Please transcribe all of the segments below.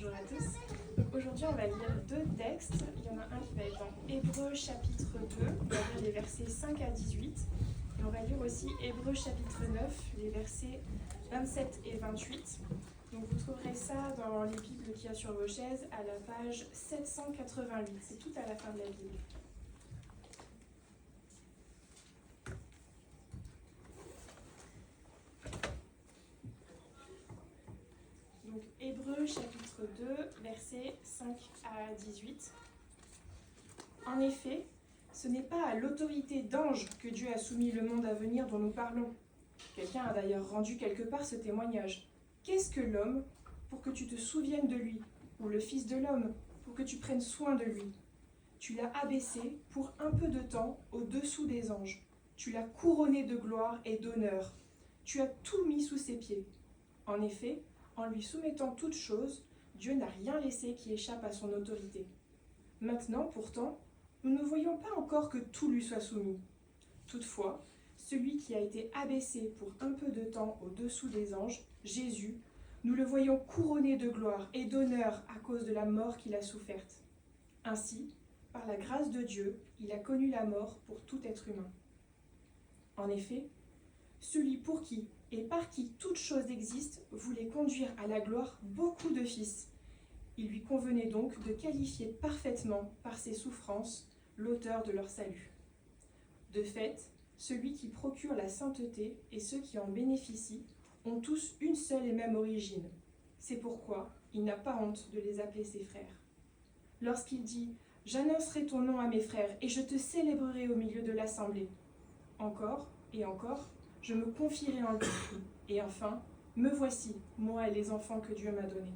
Bonjour à tous. Donc aujourd'hui, on va lire deux textes. Il y en a un qui va être dans Hébreux chapitre 2, on va lire les versets 5 à 18. Et on va lire aussi Hébreux chapitre 9, les versets 27 et 28. Donc vous trouverez ça dans les Bibles qu'il y a sur vos chaises à la page 788. C'est tout à la fin de la Bible. Donc Hébreux chapitre 2, versets 5 à 18. En effet, ce n'est pas à l'autorité d'ange que Dieu a soumis le monde à venir dont nous parlons. Quelqu'un a d'ailleurs rendu quelque part ce témoignage. Qu'est-ce que l'homme pour que tu te souviennes de lui, ou le Fils de l'homme pour que tu prennes soin de lui? Tu l'as abaissé pour un peu de temps au-dessous des anges. Tu l'as couronné de gloire et d'honneur. Tu as tout mis sous ses pieds. En effet, en lui soumettant toutes choses, Dieu n'a rien laissé qui échappe à son autorité. Maintenant, pourtant, nous ne voyons pas encore que tout lui soit soumis. Toutefois, celui qui a été abaissé pour un peu de temps au-dessous des anges, Jésus, nous le voyons couronné de gloire et d'honneur à cause de la mort qu'il a soufferte. Ainsi, par la grâce de Dieu, il a connu la mort pour tout être humain. En effet, celui pour qui et par qui toute chose existe voulait conduire à la gloire beaucoup de fils. Il lui convenait donc de qualifier parfaitement par ses souffrances l'auteur de leur salut. De fait, celui qui procure la sainteté et ceux qui en bénéficient ont tous une seule et même origine. C'est pourquoi il n'a pas honte de les appeler ses frères. Lorsqu'il dit « J'annoncerai ton nom à mes frères et je te célébrerai au milieu de l'assemblée », encore et encore, je me confierai en lui. Et enfin, me voici, moi et les enfants que Dieu m'a donnés.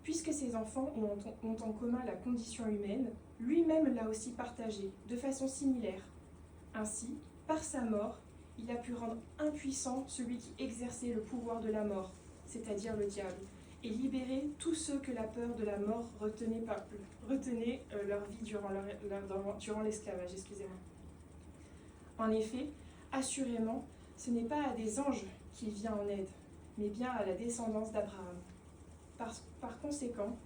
Puisque ces enfants ont en commun la condition humaine, lui-même l'a aussi partagée, de façon similaire. Ainsi, par sa mort, il a pu rendre impuissant celui qui exerçait le pouvoir de la mort, c'est-à-dire le diable, et libérer tous ceux que la peur de la mort retenait leur vie durant l'esclavage. En effet, assurément, ce n'est pas à des anges qu'il vient en aide, mais bien à la descendance d'Abraham. Par conséquent,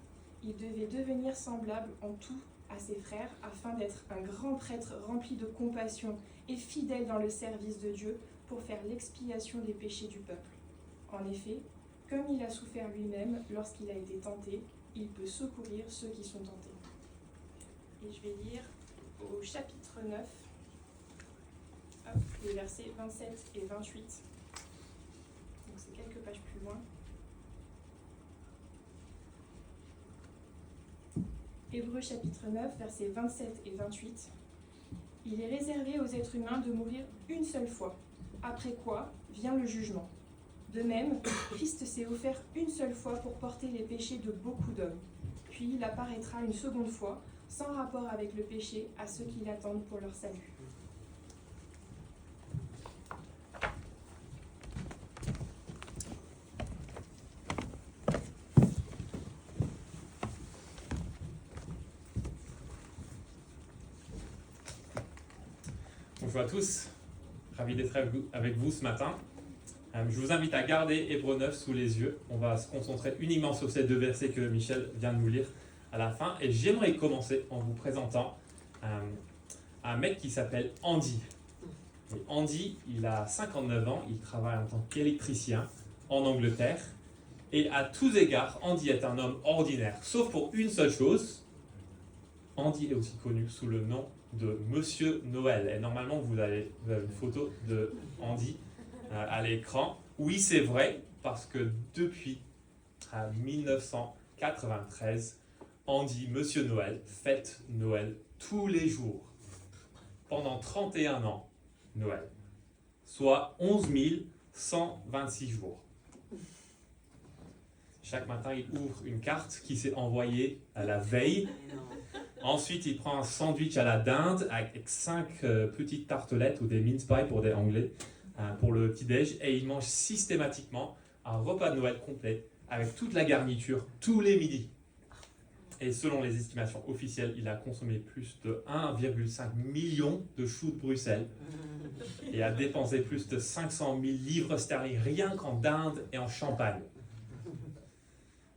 il devait devenir semblable en tout à ses frères afin d'être un grand prêtre rempli de compassion et fidèle dans le service de Dieu pour faire l'expiation des péchés du peuple. En effet, comme il a souffert lui-même lorsqu'il a été tenté, il peut secourir ceux qui sont tentés. Et je vais lire au chapitre 9, les versets 27 et 28. Donc c'est quelques pages plus loin. Hébreux chapitre 9, versets 27 et 28. Il est réservé aux êtres humains de mourir une seule fois, après quoi vient le jugement. De même, Christ s'est offert une seule fois pour porter les péchés de beaucoup d'hommes. Puis il apparaîtra une seconde fois, sans rapport avec le péché, à ceux qui l'attendent pour leur salut. Bonjour à tous, ravi d'être avec vous ce matin. Je vous invite à garder Hébreux 9 sous les yeux. On va se concentrer uniquement sur ces deux versets que Michel vient de nous lire à la fin. Et j'aimerais commencer en vous présentant un mec qui s'appelle Andy. Et Andy, il a 59 ans, il travaille en tant qu'électricien en Angleterre. Et à tous égards, Andy est un homme ordinaire, sauf pour une seule chose. Andy est aussi connu sous le nom de Monsieur Noël. Et normalement, vous avez une photo de Andy à l'écran. Oui, c'est vrai, parce que depuis 1993, Andy, Monsieur Noël, fête Noël tous les jours. Pendant 31 ans, Noël. Soit 11 126 jours. Chaque matin, il ouvre une carte qui s'est envoyée à la veille. Ensuite, il prend un sandwich à la dinde avec 5 petites tartelettes ou des mince pies pour des Anglais pour le petit-déj. Et il mange systématiquement un repas de Noël complet avec toute la garniture tous les midis. Et selon les estimations officielles, il a consommé plus de 1,5 million de choux de Bruxelles et a dépensé plus de 500 000 livres sterling rien qu'en dinde et en champagne.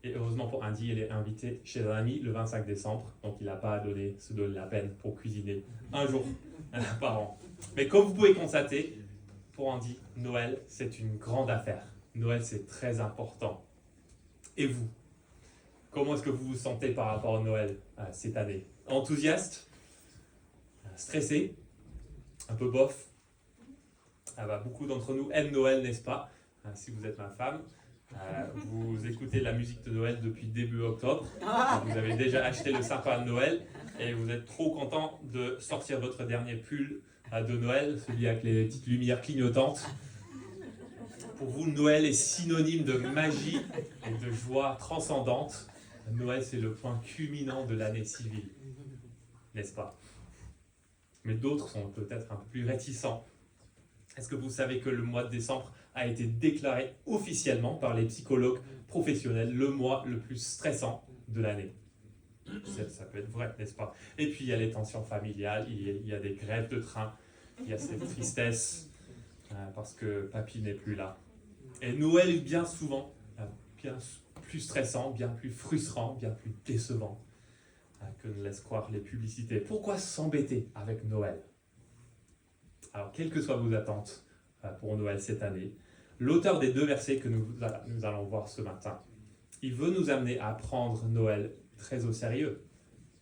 Et heureusement pour Andy, elle est invitée chez un ami le 25 décembre, donc il n'a pas à se donner la peine pour cuisiner un jour par an. Mais comme vous pouvez constater, pour Andy, Noël, c'est une grande affaire. Noël, c'est très important. Et vous, comment est-ce que vous vous sentez par rapport à Noël cette année? Enthousiaste? Stressé? Un peu bof? Beaucoup d'entre nous aiment Noël, n'est-ce pas? Si vous êtes ma femme, vous écoutez la musique de Noël depuis début octobre. Vous avez déjà acheté le sapin de Noël et vous êtes trop content de sortir votre dernier pull de Noël, celui avec les petites lumières clignotantes. Pour vous, Noël est synonyme de magie et de joie transcendante. Noël, c'est le point culminant de l'année civile, n'est-ce pas? Mais d'autres sont peut-être un peu plus réticents. Est-ce que vous savez que le mois de décembre a été déclaré officiellement par les psychologues professionnels le mois le plus stressant de l'année? Ça peut être vrai, n'est-ce pas? Et puis il y a les tensions familiales, il y a des grèves de train, il y a cette tristesse parce que papy n'est plus là. Et Noël est bien souvent bien plus stressant, bien plus frustrant, bien plus décevant que ne laissent croire les publicités. Pourquoi s'embêter avec Noël? Alors, quelles que soient vos attentes pour Noël cette année, l'auteur des 2 versets que nous allons voir ce matin, il veut nous amener à prendre Noël très au sérieux,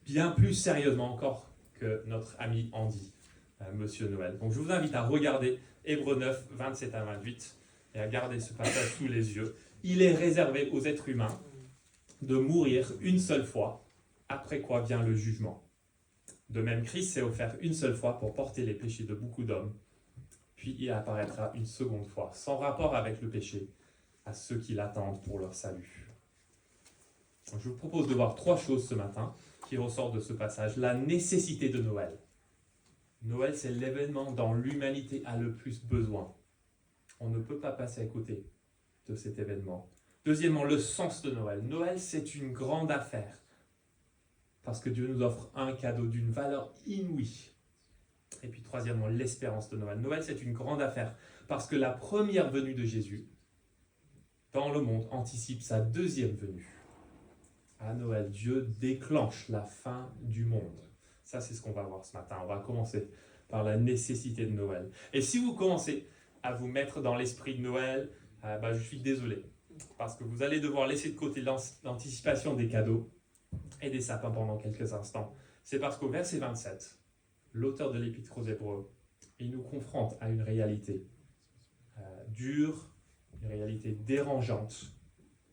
bien plus sérieusement encore que notre ami Andy, Monsieur Noël. Donc, je vous invite à regarder Hébreux 9, 27 à 28 et à garder ce passage sous les yeux. Il est réservé aux êtres humains de mourir une seule fois, après quoi vient le jugement. De même, Christ s'est offert une seule fois pour porter les péchés de beaucoup d'hommes, puis il apparaîtra une seconde fois, sans rapport avec le péché, à ceux qui l'attendent pour leur salut. Je vous propose de voir 3 choses ce matin qui ressortent de ce passage. La nécessité de Noël. Noël, c'est l'événement dont l'humanité a le plus besoin. On ne peut pas passer à côté de cet événement. Deuxièmement, le sens de Noël. Noël, c'est une grande affaire. Parce que Dieu nous offre un cadeau d'une valeur inouïe. Et puis troisièmement, l'espérance de Noël. Noël, c'est une grande affaire parce que la première venue de Jésus dans le monde anticipe sa deuxième venue. À Noël, Dieu déclenche la fin du monde. Ça, c'est ce qu'on va voir ce matin. On va commencer par la nécessité de Noël. Et si vous commencez à vous mettre dans l'esprit de Noël, je suis désolé. Parce que vous allez devoir laisser de côté l'anticipation des cadeaux et des sapins pendant quelques instants. C'est parce qu'au verset 27, l'auteur de l'Épître aux Hébreux, il nous confronte à une réalité dure, une réalité dérangeante,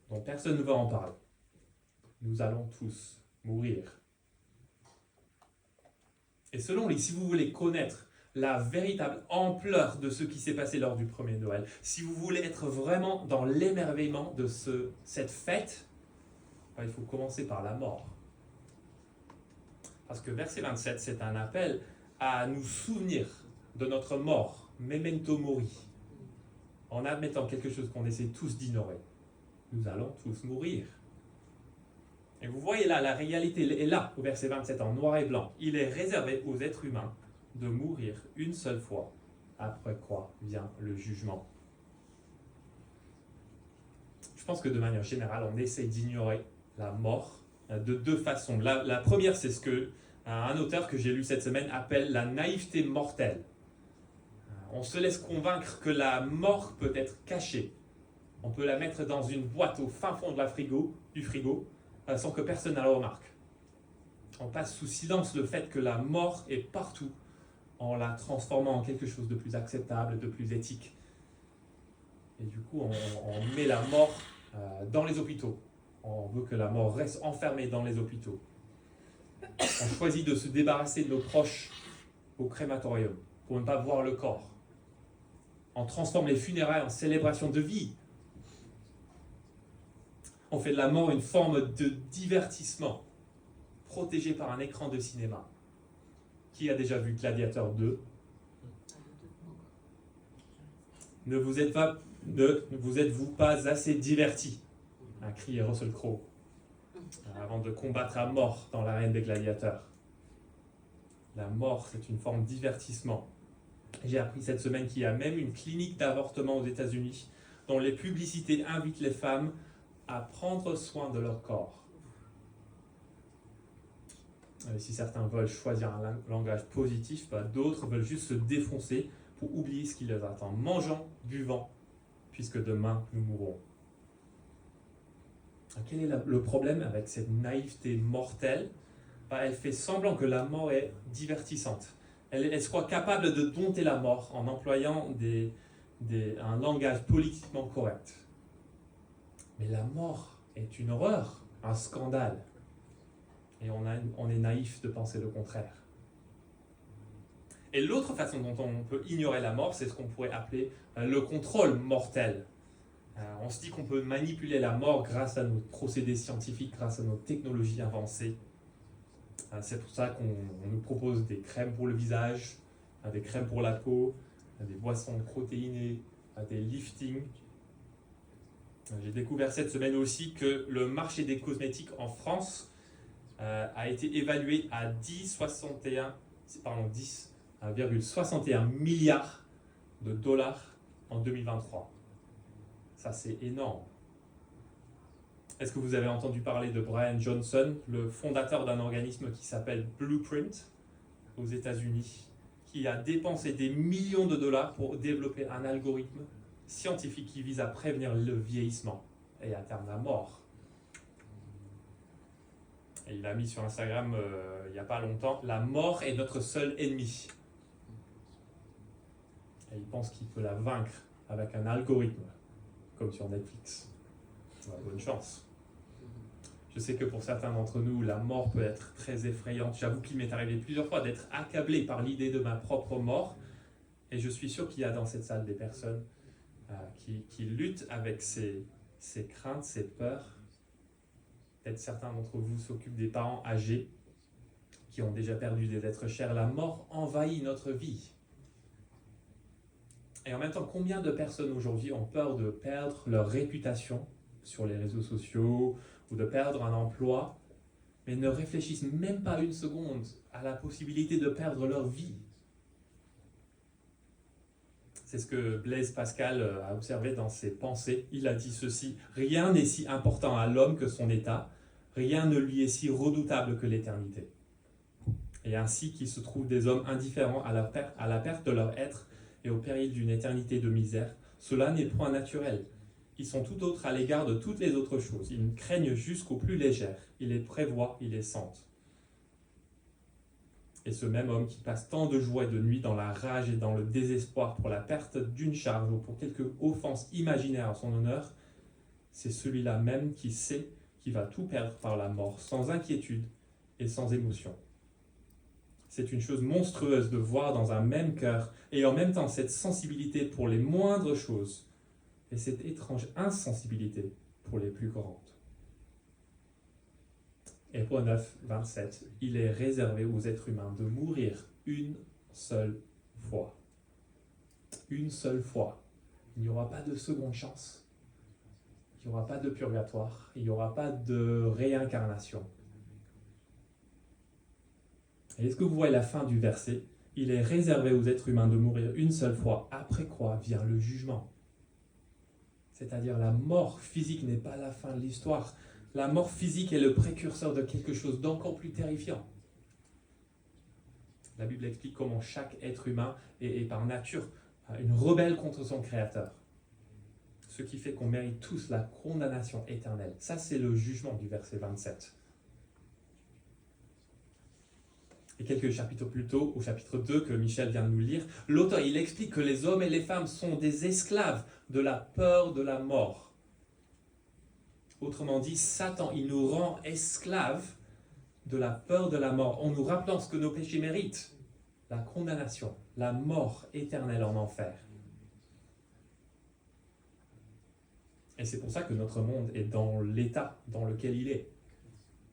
dont personne ne va en parler. Nous allons tous mourir. Et selon lui, si vous voulez connaître la véritable ampleur de ce qui s'est passé lors du premier Noël, si vous voulez être vraiment dans l'émerveillement de cette fête, il faut commencer par la mort. Parce que verset 27, c'est un appel à nous souvenir de notre mort, memento mori, en admettant quelque chose qu'on essaie tous d'ignorer. Nous allons tous mourir. Et vous voyez là, la réalité est là, au verset 27, en noir et blanc. Il est réservé aux êtres humains de mourir une seule fois, après quoi vient le jugement. Je pense que de manière générale, on essaie d'ignorer la mort de 2 façons. La première, c'est ce que un auteur que j'ai lu cette semaine appelle la naïveté mortelle. On se laisse convaincre que la mort peut être cachée. On peut la mettre dans une boîte au fin fond du frigo, sans que personne ne la remarque. On passe sous silence le fait que la mort est partout, en la transformant en quelque chose de plus acceptable, de plus éthique. Et du coup, on met la mort dans les hôpitaux. On veut que la mort reste enfermée dans les hôpitaux. On choisit de se débarrasser de nos proches au crématorium pour ne pas voir le corps. On transforme les funérailles en célébration de vie. On fait de la mort une forme de divertissement, protégé par un écran de cinéma. Qui a déjà vu Gladiator 2? Ne vous êtes-vous pas assez diverti? A crié Russell Crowe avant de combattre à mort dans l'arène des gladiateurs. La mort, c'est une forme de divertissement. J'ai appris cette semaine qu'il y a même une clinique d'avortement aux États-Unis dont les publicités invitent les femmes à prendre soin de leur corps. Si certains veulent choisir un langage positif, d'autres veulent juste se défoncer pour oublier ce qui les attend. Mangeant, buvant, puisque demain nous mourrons. Quel est le problème avec cette naïveté mortelle? Elle fait semblant que la mort est divertissante. Elle se croit capable de dompter la mort en employant un langage politiquement correct. Mais la mort est une horreur, un scandale. Et on est naïf de penser le contraire. Et l'autre façon dont on peut ignorer la mort, c'est ce qu'on pourrait appeler le contrôle mortel. On se dit qu'on peut manipuler la mort grâce à nos procédés scientifiques, grâce à nos technologies avancées. C'est pour ça qu'on nous propose des crèmes pour le visage, des crèmes pour la peau, des boissons protéinées, des liftings. J'ai découvert cette semaine aussi que le marché des cosmétiques en France a été évalué à 10,61 milliards de dollars en 2023. Ça, c'est énorme. Est-ce que vous avez entendu parler de Brian Johnson, le fondateur d'un organisme qui s'appelle Blueprint aux États-Unis, qui a dépensé des millions de dollars pour développer un algorithme scientifique qui vise à prévenir le vieillissement et à terme la mort. Et il a mis sur Instagram il n'y a pas longtemps, la mort est notre seul ennemi. Et il pense qu'il peut la vaincre avec un algorithme, comme sur Netflix. Bonne chance. Je sais que pour certains d'entre nous, la mort peut être très effrayante. J'avoue qu'il m'est arrivé plusieurs fois d'être accablé par l'idée de ma propre mort. Et je suis sûr qu'il y a dans cette salle des personnes qui luttent avec ces craintes, ces peurs. Peut-être certains d'entre vous s'occupent des parents âgés qui ont déjà perdu des êtres chers. La mort envahit notre vie. Et en même temps, combien de personnes aujourd'hui ont peur de perdre leur réputation sur les réseaux sociaux ou de perdre un emploi, mais ne réfléchissent même pas une seconde à la possibilité de perdre leur vie? C'est ce que Blaise Pascal a observé dans ses pensées. Il a dit ceci: « Rien n'est si important à l'homme que son état, rien ne lui est si redoutable que l'éternité. » Et ainsi qu'il se trouve des hommes indifférents à la perte de leur être et au péril d'une éternité de misère, cela n'est point naturel. Ils sont tout autres à l'égard de toutes les autres choses. Ils craignent jusqu'aux plus légères. Ils les prévoient, ils les sentent. Et ce même homme qui passe tant de joie et de nuit dans la rage et dans le désespoir pour la perte d'une charge ou pour quelque offense imaginaire à son honneur, c'est celui-là même qui sait qu'il va tout perdre par la mort, sans inquiétude et sans émotion. C'est une chose monstrueuse de voir dans un même cœur et en même temps cette sensibilité pour les moindres choses et cette étrange insensibilité pour les plus grandes. Hébreux 9, 27, il est réservé aux êtres humains de mourir une seule fois. Une seule fois. Il n'y aura pas de seconde chance. Il n'y aura pas de purgatoire. Il n'y aura pas de réincarnation. Et est-ce que vous voyez la fin du verset? Il est réservé aux êtres humains de mourir une seule fois, après quoi vient le jugement. C'est-à-dire la mort physique n'est pas la fin de l'histoire. La mort physique est le précurseur de quelque chose d'encore plus terrifiant. La Bible explique comment chaque être humain est par nature une rebelle contre son Créateur. Ce qui fait qu'on mérite tous la condamnation éternelle. Ça, c'est le jugement du verset 27. Et quelques chapitres plus tôt, au chapitre 2 que Michel vient de nous lire, l'auteur il explique que les hommes et les femmes sont des esclaves de la peur de la mort. Autrement dit, Satan, il nous rend esclaves de la peur de la mort, en nous rappelant ce que nos péchés méritent, la condamnation, la mort éternelle en enfer. Et c'est pour ça que notre monde est dans l'état dans lequel il est.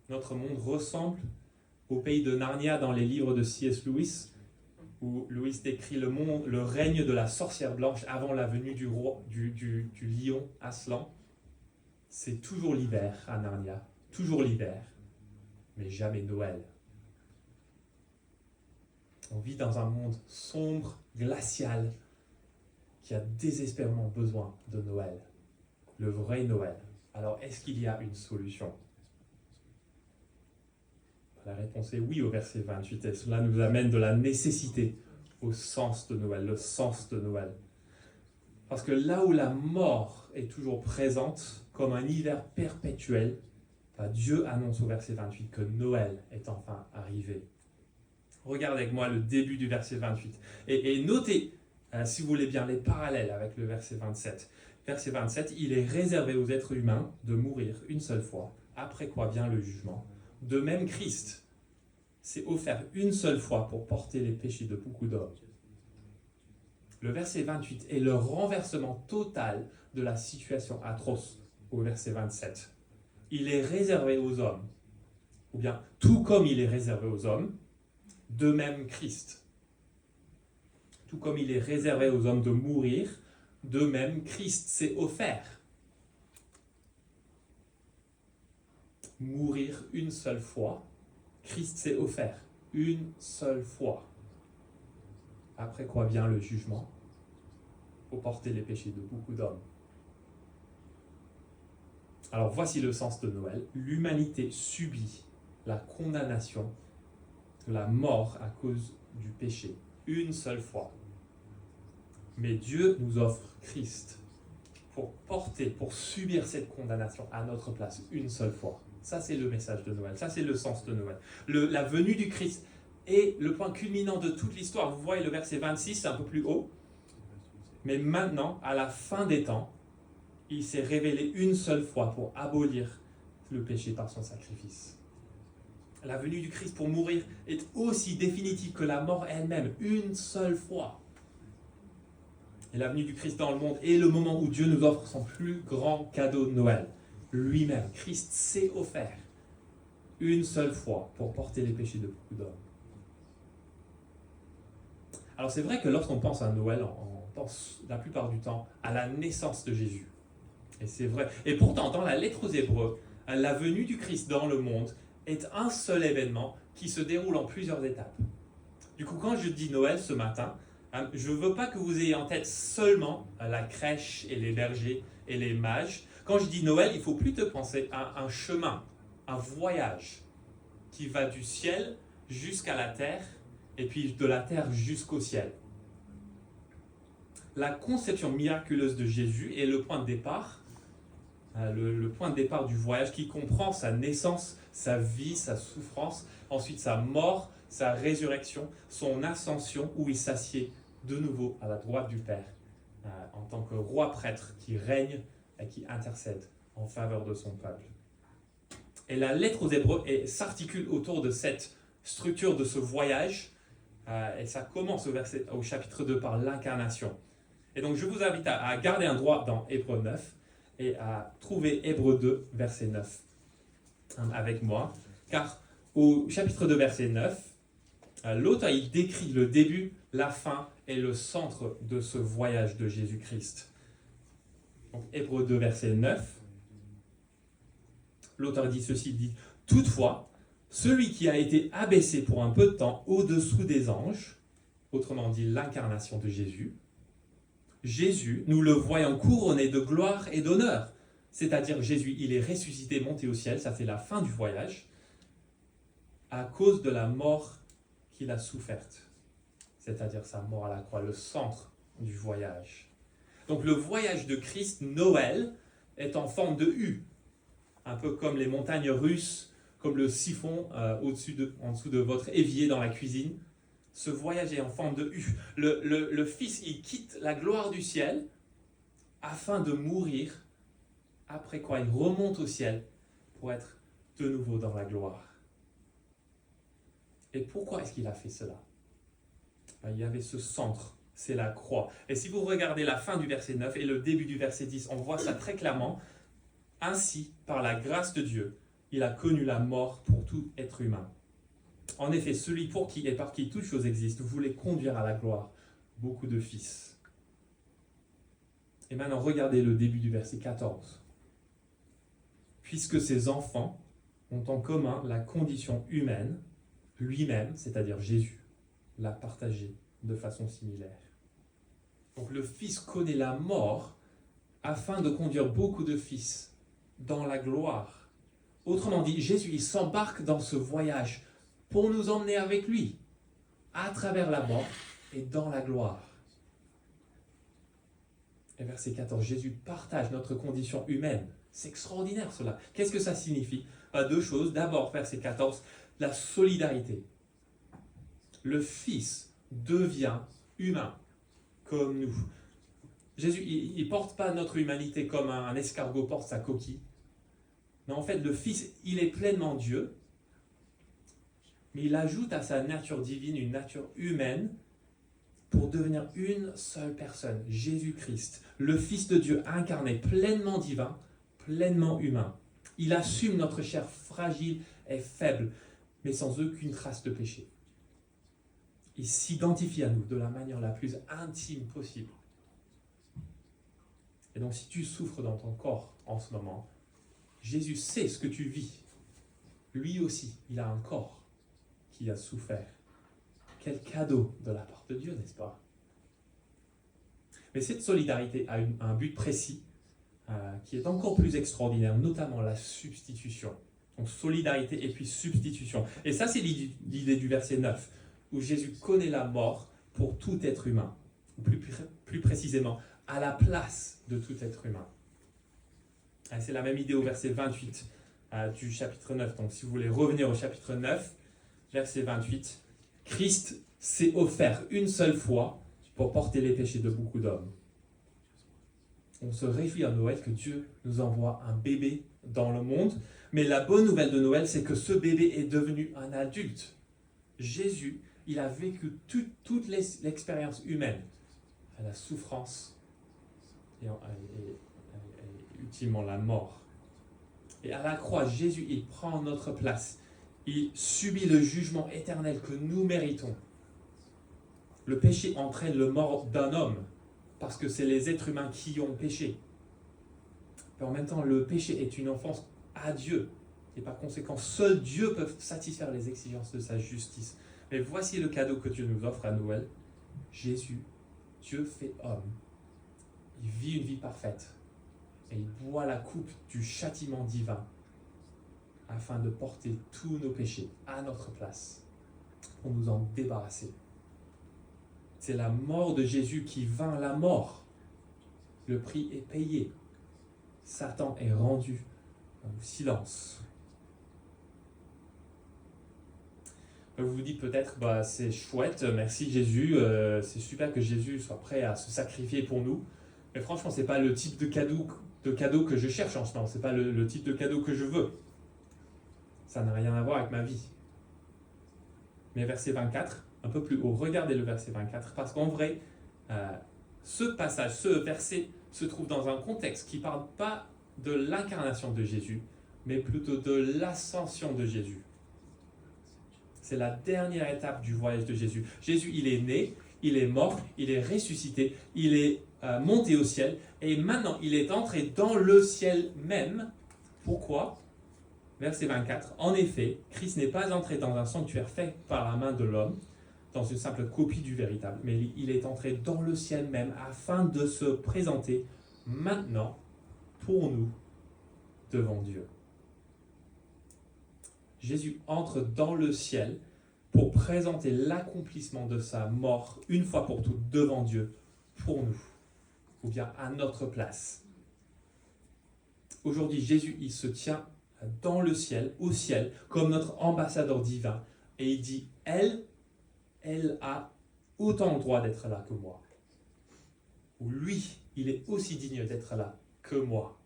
Notre monde ressemble au pays de Narnia dans les livres de C.S. Lewis, où Lewis décrit le règne de la sorcière blanche avant la venue du lion Aslan. C'est toujours l'hiver à Narnia, toujours l'hiver, mais jamais Noël. On vit dans un monde sombre, glacial, qui a désespérément besoin de Noël, le vrai Noël, Alors, est-ce qu'il y a une solution? La réponse est oui au verset 28, et cela nous amène de la nécessité au sens de Noël, le sens de Noël. Parce que là où la mort est toujours présente comme un hiver perpétuel, Dieu annonce au verset 28 que Noël est enfin arrivé. Regardez avec moi le début du verset 28. Et notez, si vous voulez bien, les parallèles avec le verset 27. Verset 27, il est réservé aux êtres humains de mourir une seule fois, après quoi vient le jugement. De même, Christ s'est offert une seule fois pour porter les péchés de beaucoup d'hommes. Le verset 28 est le renversement total de la situation atroce au verset 27. Il est réservé aux hommes, ou bien tout comme il est réservé aux hommes, de même Christ. Tout comme il est réservé aux hommes de mourir, de même Christ s'est offert. Mourir une seule fois, Christ s'est offert une seule fois. Après quoi vient le jugement pour porter les péchés de beaucoup d'hommes. Alors voici le sens de Noël. L'humanité subit la condamnation de la mort à cause du péché une seule fois. Mais Dieu nous offre Christ pour subir cette condamnation à notre place une seule fois. Ça, c'est le message de Noël. Ça, c'est le sens de Noël. La venue du Christ est le point culminant de toute l'histoire. Vous voyez le verset 26, c'est un peu plus haut. Mais maintenant, à la fin des temps, il s'est révélé une seule fois pour abolir le péché par son sacrifice. La venue du Christ pour mourir est aussi définitive que la mort elle-même, une seule fois. Et la venue du Christ dans le monde est le moment où Dieu nous offre son plus grand cadeau de Noël, lui-même. Christ s'est offert une seule fois pour porter les péchés de beaucoup d'hommes. Alors c'est vrai que lorsqu'on pense à Noël, on pense la plupart du temps à la naissance de Jésus. Et c'est vrai. Et pourtant, dans la lettre aux Hébreux, la venue du Christ dans le monde est un seul événement qui se déroule en plusieurs étapes. Du coup, quand je dis Noël ce matin, je ne veux pas que vous ayez en tête seulement la crèche et les bergers et les mages. Quand je dis Noël, il faut plutôt penser à un chemin, un voyage qui va du ciel jusqu'à la terre et puis de la terre jusqu'au ciel. La conception miraculeuse de Jésus est le point de départ, le point de départ du voyage qui comprend sa naissance, sa vie, sa souffrance, ensuite sa mort, sa résurrection, son ascension où il s'assied de nouveau à la droite du Père en tant que roi prêtre qui règne et qui intercède en faveur de son peuple. Et la lettre aux Hébreux s'articule autour de cette structure de ce voyage et ça commence au chapitre 2 par l'incarnation. Et donc je vous invite à garder un droit dans Hébreux 9 et à trouver Hébreux 2, verset 9 avec moi. Car au chapitre 2, verset 9, l'auteur il décrit le début, la fin et le centre de ce voyage de Jésus-Christ. Donc Hébreux 2, verset 9, l'auteur dit ceci, il dit « Toutefois, celui qui a été abaissé pour un peu de temps au-dessous des anges, autrement dit l'incarnation de Jésus, Jésus, nous le voyons couronné de gloire et d'honneur. » C'est-à-dire Jésus, il est ressuscité, monté au ciel, ça c'est la fin du voyage, à cause de la mort qu'il a soufferte. C'est-à-dire sa mort à la croix, le centre du voyage. Donc le voyage de Christ, Noël, est en forme de U, un peu comme les montagnes russes, comme le siphon en dessous de votre évier dans la cuisine. Ce voyage est en forme de U. Le Fils, il quitte la gloire du ciel afin de mourir, après quoi il remonte au ciel pour être de nouveau dans la gloire. Et pourquoi est-ce qu'il a fait cela? Il y avait ce centre, c'est la croix. Et si vous regardez la fin du verset 9 et le début du verset 10, on voit ça très clairement. Ainsi, par la grâce de Dieu, il a connu la mort pour tout être humain. En effet, celui pour qui et par qui toute chose existe voulait conduire à la gloire beaucoup de fils. Et maintenant, regardez le début du verset 14. Puisque ces enfants ont en commun la condition humaine, lui-même, c'est-à-dire Jésus, l'a partagée de façon similaire. Donc le Fils connaît la mort afin de conduire beaucoup de fils dans la gloire. Autrement dit, Jésus, il s'embarque dans ce voyage pour nous emmener avec lui, à travers la mort et dans la gloire. Et verset 14, Jésus partage notre condition humaine. C'est extraordinaire cela. Qu'est-ce que ça signifie? Deux choses. D'abord, verset 14, la solidarité. Le Fils devient humain, comme nous. Jésus, il ne porte pas notre humanité comme un escargot porte sa coquille. Non, en fait, le Fils, il est pleinement Dieu, mais il ajoute à sa nature divine une nature humaine pour devenir une seule personne, Jésus-Christ, le Fils de Dieu incarné, pleinement divin, pleinement humain. Il assume notre chair fragile et faible, mais sans aucune trace de péché. Il s'identifie à nous de la manière la plus intime possible. Et donc, si tu souffres dans ton corps en ce moment, Jésus sait ce que tu vis. Lui aussi, il a un corps qui a souffert. Quel cadeau de la part de Dieu, n'est-ce pas? Mais cette solidarité a un but précis qui est encore plus extraordinaire, notamment la substitution. Donc solidarité et puis substitution. Et ça, c'est l'idée du verset 9, où Jésus connaît la mort pour tout être humain. Ou plus précisément, à la place de tout être humain. Et c'est la même idée au verset 28 du chapitre 9. Donc si vous voulez revenir au chapitre 9, verset 28, Christ s'est offert une seule fois pour porter les péchés de beaucoup d'hommes. On se réjouit à Noël que Dieu nous envoie un bébé dans le monde, mais la bonne nouvelle de Noël, c'est que ce bébé est devenu un adulte. Jésus, il a vécu toute l'expérience humaine, la souffrance et ultimement la mort. Et à la croix, Jésus, il prend notre place. Il subit le jugement éternel que nous méritons. Le péché entraîne le mort d'un homme, parce que c'est les êtres humains qui ont péché. Mais en même temps, le péché est une offense à Dieu. Et par conséquent, seul Dieu peut satisfaire les exigences de sa justice. Mais voici le cadeau que Dieu nous offre à Noël. Jésus, Dieu fait homme. Il vit une vie parfaite. Et il boit la coupe du châtiment divin afin de porter tous nos péchés à notre place pour nous en débarrasser. C'est la mort de Jésus qui vainc la mort. Le prix est payé. Satan est rendu au silence. Vous vous dites peut-être, c'est chouette, merci Jésus, c'est super que Jésus soit prêt à se sacrifier pour nous. Mais franchement, ce n'est pas le type de cadeau que je cherche en ce moment. Ce n'est pas le type de cadeau que je veux. Ça n'a rien à voir avec ma vie. Mais verset 24, un peu plus haut, regardez le verset 24, parce qu'en vrai, ce passage, ce verset se trouve dans un contexte qui ne parle pas de l'incarnation de Jésus, mais plutôt de l'ascension de Jésus. C'est la dernière étape du voyage de Jésus. Jésus, il est né, il est mort, il est ressuscité, il est monté au ciel, et maintenant il est entré dans le ciel même. Pourquoi? Verset 24. En effet, Christ n'est pas entré dans un sanctuaire fait par la main de l'homme, dans une simple copie du véritable, mais il est entré dans le ciel même afin de se présenter maintenant pour nous devant Dieu. Jésus entre dans le ciel pour présenter l'accomplissement de sa mort une fois pour toutes devant Dieu pour nous, ou bien à notre place. Aujourd'hui, Jésus, il se tient dans le ciel, au ciel, comme notre ambassadeur divin, et il dit, elle a autant le droit d'être là que moi. Ou lui, il est aussi digne d'être là que moi.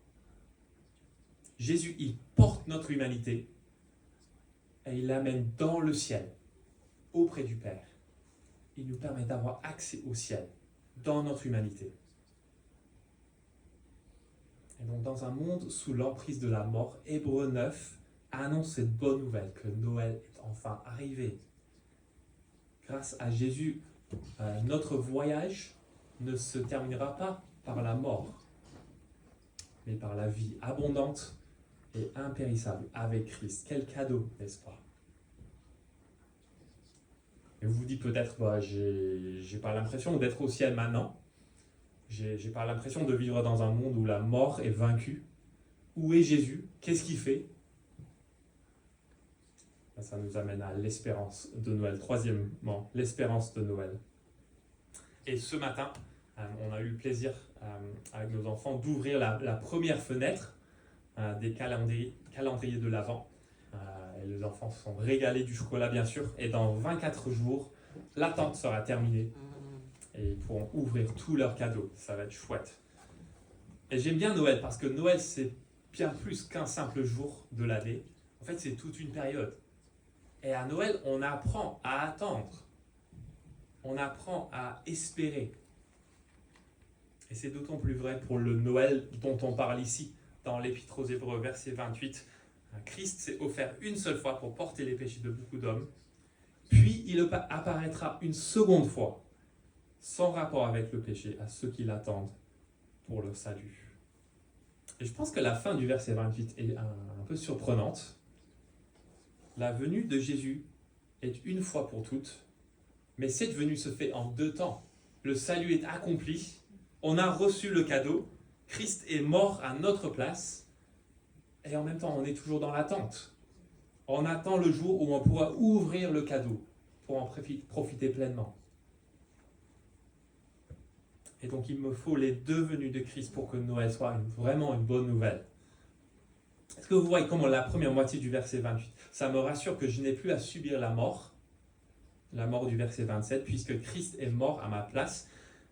Jésus, il porte notre humanité et il l'amène dans le ciel, auprès du Père. Il nous permet d'avoir accès au ciel, dans notre humanité. Et donc, dans un monde sous l'emprise de la mort, Hébreux 9 annonce cette bonne nouvelle que Noël est enfin arrivé. Grâce à Jésus, notre voyage ne se terminera pas par la mort, mais par la vie abondante et impérissable avec Christ. Quel cadeau, n'est-ce pas? Et vous vous dites peut-être, j'ai pas l'impression d'être au ciel maintenant. J'ai pas l'impression de vivre dans un monde où la mort est vaincue. Où est Jésus? Qu'est-ce qu'il fait? Ça nous amène à l'espérance de Noël. Troisièmement, l'espérance de Noël. Et ce matin, on a eu le plaisir avec nos enfants d'ouvrir la première fenêtre des calendriers de l'Avent. Et les enfants se sont régalés du chocolat, bien sûr. Et dans 24 jours, l'attente sera terminée. Et ils pourront ouvrir tous leurs cadeaux. Ça va être chouette. Et j'aime bien Noël parce que Noël, c'est bien plus qu'un simple jour de l'année. En fait, c'est toute une période. Et à Noël, on apprend à attendre. On apprend à espérer. Et c'est d'autant plus vrai pour le Noël dont on parle ici, dans l'Épître aux Hébreux, verset 28. Christ s'est offert une seule fois pour porter les péchés de beaucoup d'hommes. Puis il apparaîtra une seconde fois, sans rapport avec le péché, à ceux qui l'attendent pour le salut. Et je pense que la fin du verset 28 est un peu surprenante. La venue de Jésus est une fois pour toutes, mais cette venue se fait en 2 temps. Le salut est accompli, on a reçu le cadeau, Christ est mort à notre place, et en même temps on est toujours dans l'attente. On attend le jour où on pourra ouvrir le cadeau pour en profiter pleinement. Et donc il me faut les 2 venues de Christ pour que Noël soit vraiment une bonne nouvelle. Est-ce que vous voyez comment la première moitié du verset 28, ça me rassure que je n'ai plus à subir la mort du verset 27, puisque Christ est mort à ma place.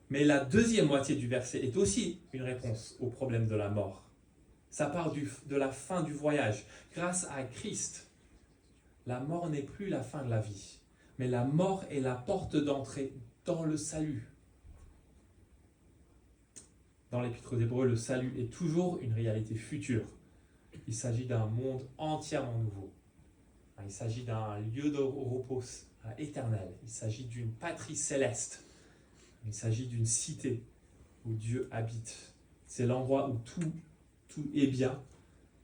Mais la deuxième moitié du verset est aussi une réponse au problème de la mort. Ça part de la fin du voyage. Grâce à Christ, la mort n'est plus la fin de la vie, mais la mort est la porte d'entrée dans le salut. Dans l'Épître aux Hébreux, le salut est toujours une réalité future. Il s'agit d'un monde entièrement nouveau. Il s'agit d'un lieu de repos éternel. Il s'agit d'une patrie céleste. Il s'agit d'une cité où Dieu habite. C'est l'endroit où tout est bien.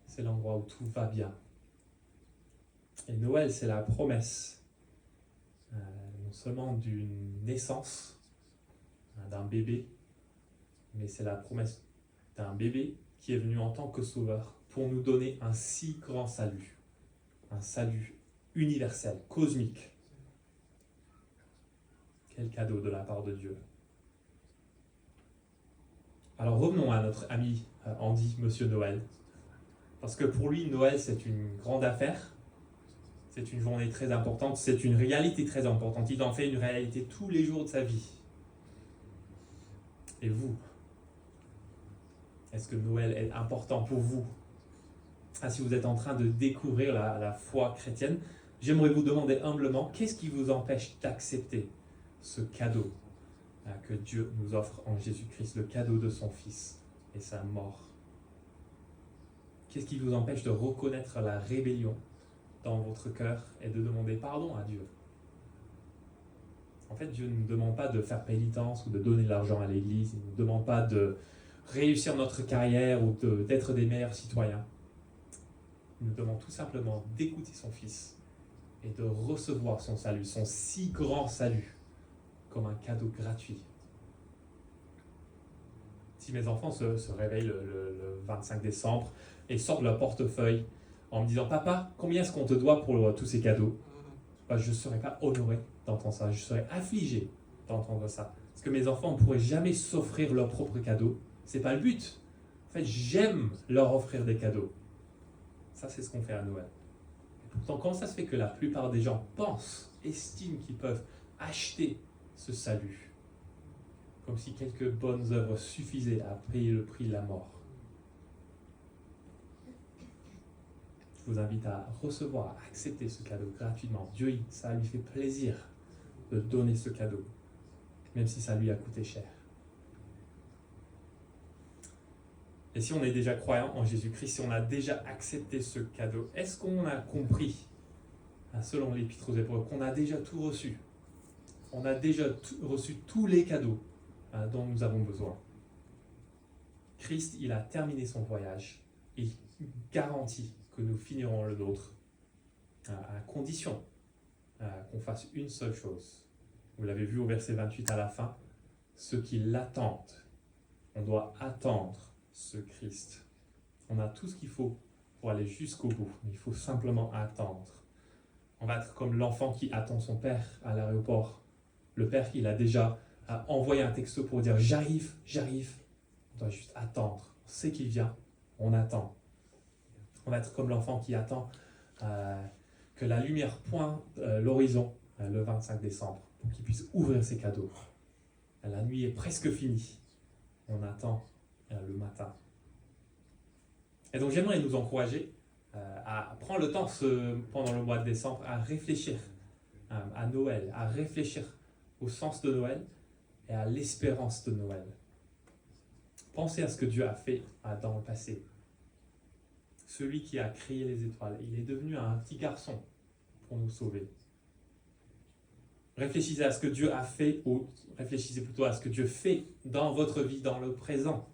C'est l'endroit où tout va bien. Et Noël, c'est la promesse, non seulement d'une naissance, d'un bébé, mais c'est la promesse d'un bébé qui est venu en tant que sauveur pour nous donner un si grand salut. Un salut universel, cosmique. Quel cadeau de la part de Dieu. Alors revenons à notre ami Andy, Monsieur Noël. Parce que pour lui, Noël, c'est une grande affaire. C'est une journée très importante. C'est une réalité très importante. Il en fait une réalité tous les jours de sa vie. Et vous, est-ce que Noël est important pour vous? Si vous êtes en train de découvrir la foi chrétienne, j'aimerais vous demander humblement, qu'est-ce qui vous empêche d'accepter ce cadeau que Dieu nous offre en Jésus-Christ, le cadeau de son Fils et sa mort? Qu'est-ce qui vous empêche de reconnaître la rébellion dans votre cœur et de demander pardon à Dieu? En fait, Dieu ne nous demande pas de faire pénitence ou de donner de l'argent à l'Église. Il ne nous demande pas de réussir notre carrière ou d'être des meilleurs citoyens. Il nous demande tout simplement d'écouter son Fils et de recevoir son salut, son si grand salut, comme un cadeau gratuit. Si mes enfants se réveillent le 25 décembre et sortent leur portefeuille en me disant « Papa, combien est-ce qu'on te doit pour tous ces cadeaux ?» je ne serais pas honoré d'entendre ça, je serais affligé d'entendre ça. Parce que mes enfants ne pourraient jamais s'offrir leurs propres cadeaux. Ce n'est pas le but. En fait, j'aime leur offrir des cadeaux. Ça, c'est ce qu'on fait à Noël. Et pourtant, comment ça se fait que la plupart des gens estiment qu'ils peuvent acheter ce salut? Comme si quelques bonnes œuvres suffisaient à payer le prix de la mort. Je vous invite à recevoir, à accepter ce cadeau gratuitement. Dieu, ça lui fait plaisir de donner ce cadeau, même si ça lui a coûté cher. Et si on est déjà croyant en Jésus-Christ, si on a déjà accepté ce cadeau, est-ce qu'on a compris, selon l'Épître aux Hébreux, qu'on a déjà tout reçu? On a déjà reçu tous les cadeaux dont nous avons besoin. Christ, il a terminé son voyage. Il garantit que nous finirons le nôtre à condition qu'on fasse une seule chose. Vous l'avez vu au verset 28 à la fin, ceux qui l'attendent. On doit attendre ce Christ. On a tout ce qu'il faut pour aller jusqu'au bout. Il faut simplement attendre. On va être comme l'enfant qui attend son père à l'aéroport. Le père, il a déjà envoyé un texto pour dire « J'arrive, j'arrive ». On doit juste attendre. On sait qu'il vient, on attend. On va être comme l'enfant qui attend que la lumière pointe l'horizon le 25 décembre pour qu'il puisse ouvrir ses cadeaux. La nuit est presque finie. On attend le matin. Et donc j'aimerais nous encourager à prendre le temps pendant le mois de décembre à réfléchir à Noël, à réfléchir au sens de Noël et à l'espérance de Noël. Pensez à ce que Dieu a fait dans le passé. Celui qui a créé les étoiles, il est devenu un petit garçon pour nous sauver. Réfléchissez à ce que Dieu a fait, ou réfléchissez plutôt à ce que Dieu fait dans votre vie, dans le présent.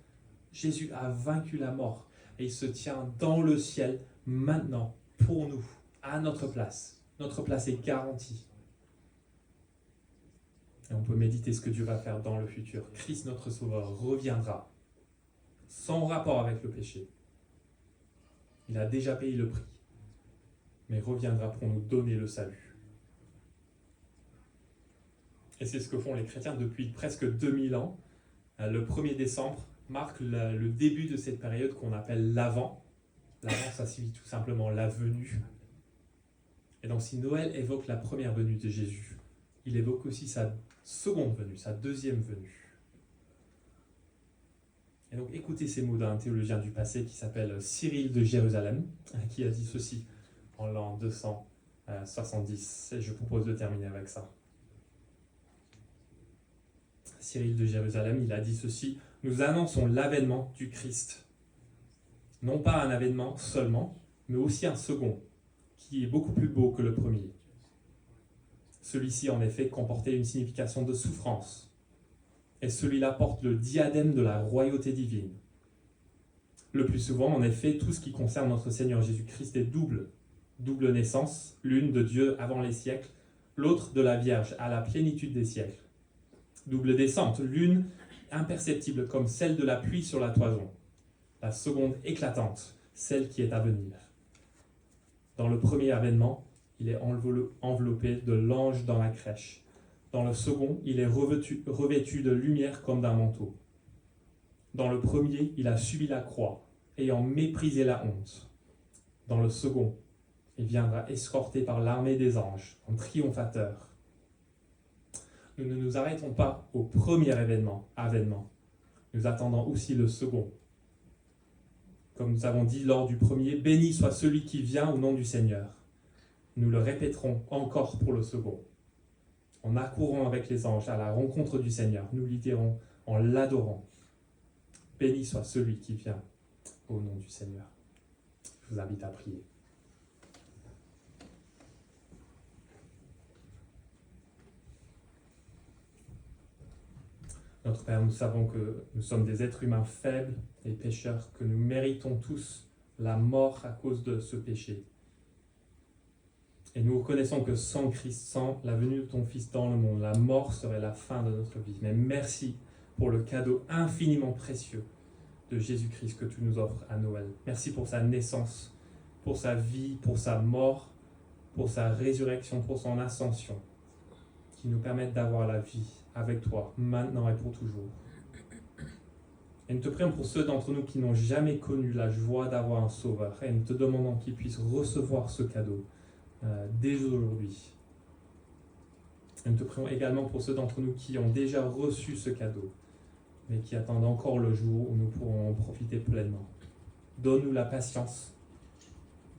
Jésus a vaincu la mort et il se tient dans le ciel maintenant pour nous, à notre place. Notre place est garantie. Et on peut méditer ce que Dieu va faire dans le futur. Christ, notre Sauveur, reviendra sans rapport avec le péché. Il a déjà payé le prix, mais reviendra pour nous donner le salut. Et c'est ce que font les chrétiens depuis presque 2000 ans. Le 1er décembre marque le début de cette période qu'on appelle l'Avent. L'Avent, ça signifie tout simplement la venue. Et donc si Noël évoque la première venue de Jésus, il évoque aussi sa seconde venue, sa deuxième venue. Et donc écoutez ces mots d'un théologien du passé qui s'appelle Cyril de Jérusalem, qui a dit ceci en l'an 270. Et je propose de terminer avec ça. Cyril de Jérusalem, il a dit ceci: « Nous annonçons l'avènement du Christ. Non pas un avènement seulement, mais aussi un second, qui est beaucoup plus beau que le premier. Celui-ci, en effet, comportait une signification de souffrance, et celui-là porte le diadème de la royauté divine. Le plus souvent, en effet, tout ce qui concerne notre Seigneur Jésus-Christ est double. Double naissance, l'une de Dieu avant les siècles, l'autre de la Vierge à la plénitude des siècles. Double descente, l'une imperceptible comme celle de la pluie sur la toison, la seconde éclatante, celle qui est à venir. Dans le premier avènement, il est enveloppé de l'ange dans la crèche. Dans le second, il est revêtu de lumière comme d'un manteau. Dans le premier, il a subi la croix, ayant méprisé la honte. Dans le second, il viendra escorté par l'armée des anges, en triomphateur. Nous ne nous arrêtons pas au premier avènement. Nous attendons aussi le second. Comme nous avons dit lors du premier, béni soit celui qui vient au nom du Seigneur. Nous le répéterons encore pour le second. En accourant avec les anges à la rencontre du Seigneur, nous lui dirons en l'adorant: béni soit celui qui vient au nom du Seigneur. Je vous invite à prier. Notre Père, nous savons que nous sommes des êtres humains faibles et pécheurs, que nous méritons tous la mort à cause de ce péché. Et nous reconnaissons que sans Christ, sans la venue de ton Fils dans le monde, la mort serait la fin de notre vie. Mais merci pour le cadeau infiniment précieux de Jésus-Christ que tu nous offres à Noël. Merci pour sa naissance, pour sa vie, pour sa mort, pour sa résurrection, pour son ascension, qui nous permettent d'avoir la vie avec toi, maintenant et pour toujours. Et nous te prions pour ceux d'entre nous qui n'ont jamais connu la joie d'avoir un sauveur, et nous te demandons qu'ils puissent recevoir ce cadeau dès aujourd'hui. Et nous te prions également pour ceux d'entre nous qui ont déjà reçu ce cadeau, mais qui attendent encore le jour où nous pourrons en profiter pleinement. Donne-nous la patience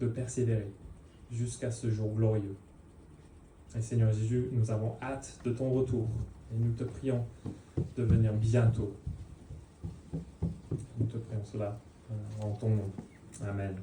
de persévérer jusqu'à ce jour glorieux. Et Seigneur Jésus, nous avons hâte de ton retour et nous te prions de venir bientôt. Nous te prions cela en ton nom. Amen.